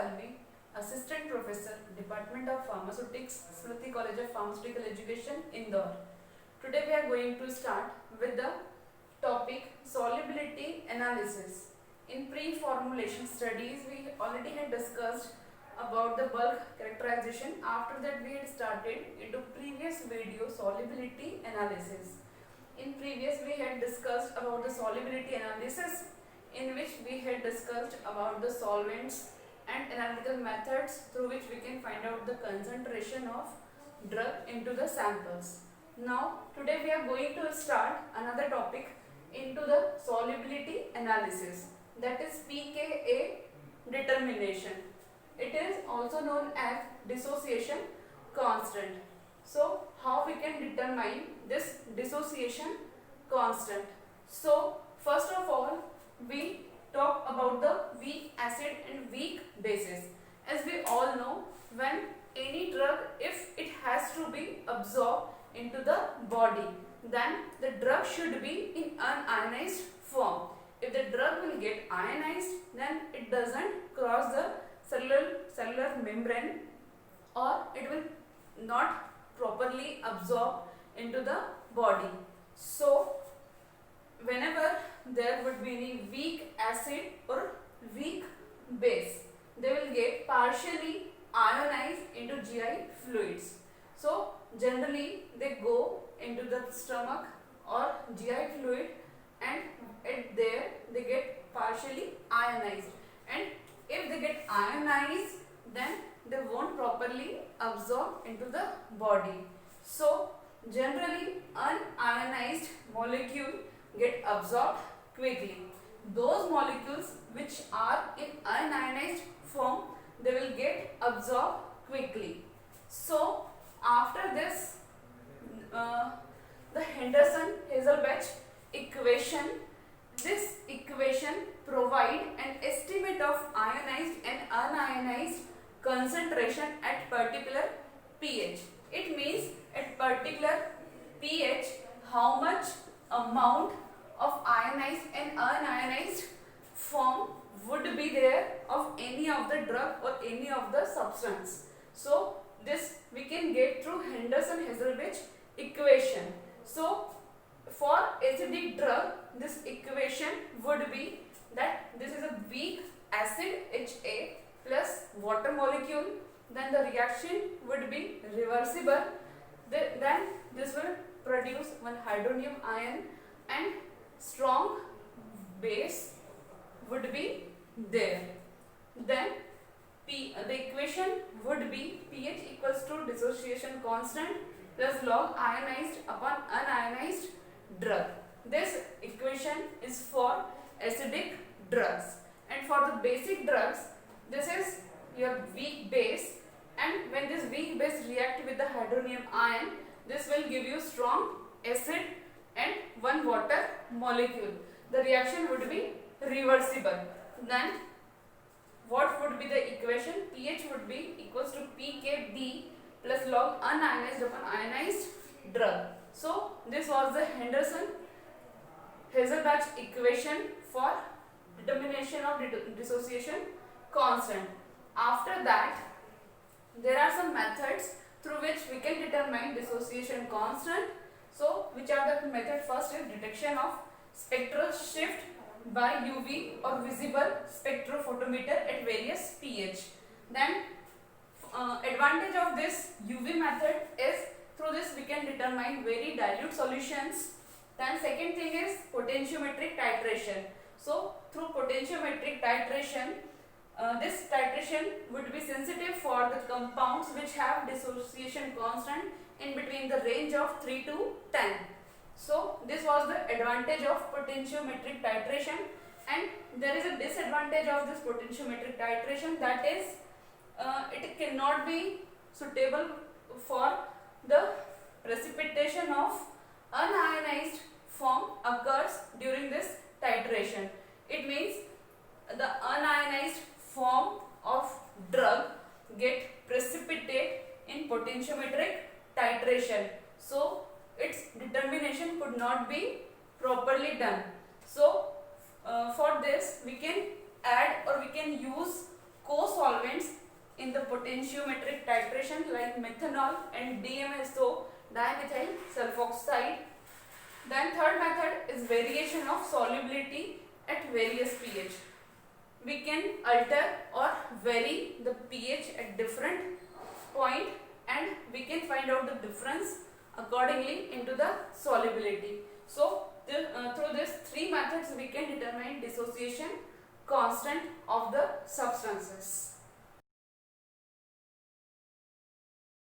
Salvi, Assistant Professor, Department of Pharmaceutics, Smriti College of Pharmaceutical Education, Indore. Today we are going to start with the topic solubility analysis. In pre-formulation studies, we already had discussed about the bulk characterization. After that, we had started into previous video solubility analysis. In previous, we had discussed about the solubility analysis, in which we had discussed about the solvents and analytical methods through which we can find out the concentration of drug into the samples. Now, today we are going to start another topic into the solubility analysis, that is pKa determination. It is also known as dissociation constant. So, how we can determine this dissociation constant? So, first of all, we talk about the weak acid and weak bases. As we all know, when any drug, if it has to be absorbed into the body, then the drug should be in unionized form. If the drug will get ionized, then it doesn't cross the cellular membrane, or it will not properly absorb into the body. So, whenever there would be any weak acid or weak base, they will get partially ionized into GI fluids. So, generally they go into the stomach or GI fluid, and at there they get partially ionized, and if they get ionized, then they won't properly absorb into the body. So, generally unionized molecule get absorbed quickly. Those molecules which are in unionized form, they will get absorbed quickly. So, after this, the Henderson-Hazelbach equation, this equation provide an estimate of ionized and unionized concentration at particular pH. It means at particular pH how much amount of ionized and unionized form would be there of any of the drug or any of the substance. So, this we can get through Henderson-Hazelbach equation. So, for acidic drug, this equation would be that this is a weak acid Ha plus water molecule, then the reaction would be reversible, then this will produce one hydronium ion and strong base would be there. Then the equation would be pH equals to dissociation constant plus log ionized upon unionized drug. This equation is for acidic drugs, and for the basic drugs, this is your weak base, and when this weak base react with the hydronium ion, this will give you strong acid and one water molecule. The reaction would be reversible. Then what would be the equation? pH would be equals to pKb plus log unionized upon ionized drug. So, this was the Henderson-Hazelbach equation for determination of dissociation constant. After that, there are some methods through which we can determine dissociation constant. So, which are the methods? First is detection of spectral shift by UV or visible spectrophotometer at various pH. Then, advantage of this UV method is through this we can determine very dilute solutions. Then, second thing is potentiometric titration. So, through potentiometric titration, this titration would be sensitive for the compounds which have dissociation constant in between the range of 3 to 10. So, this was the advantage of potentiometric titration, and there is a disadvantage of this potentiometric titration, that is it cannot be suitable for the precipitation of unionized form occurs during this titration. It means the unionized form of drug get precipitate in potentiometric titration. So, its determination could not be properly done. So, for this we can add or we can use co-solvents in the potentiometric titration like methanol and DMSO, dimethyl sulfoxide. Then third method is variation of solubility at various pH. We can alter or vary the pH at different point and we can find out the difference accordingly into the solubility. So through these three methods we can determine dissociation constant of the substances.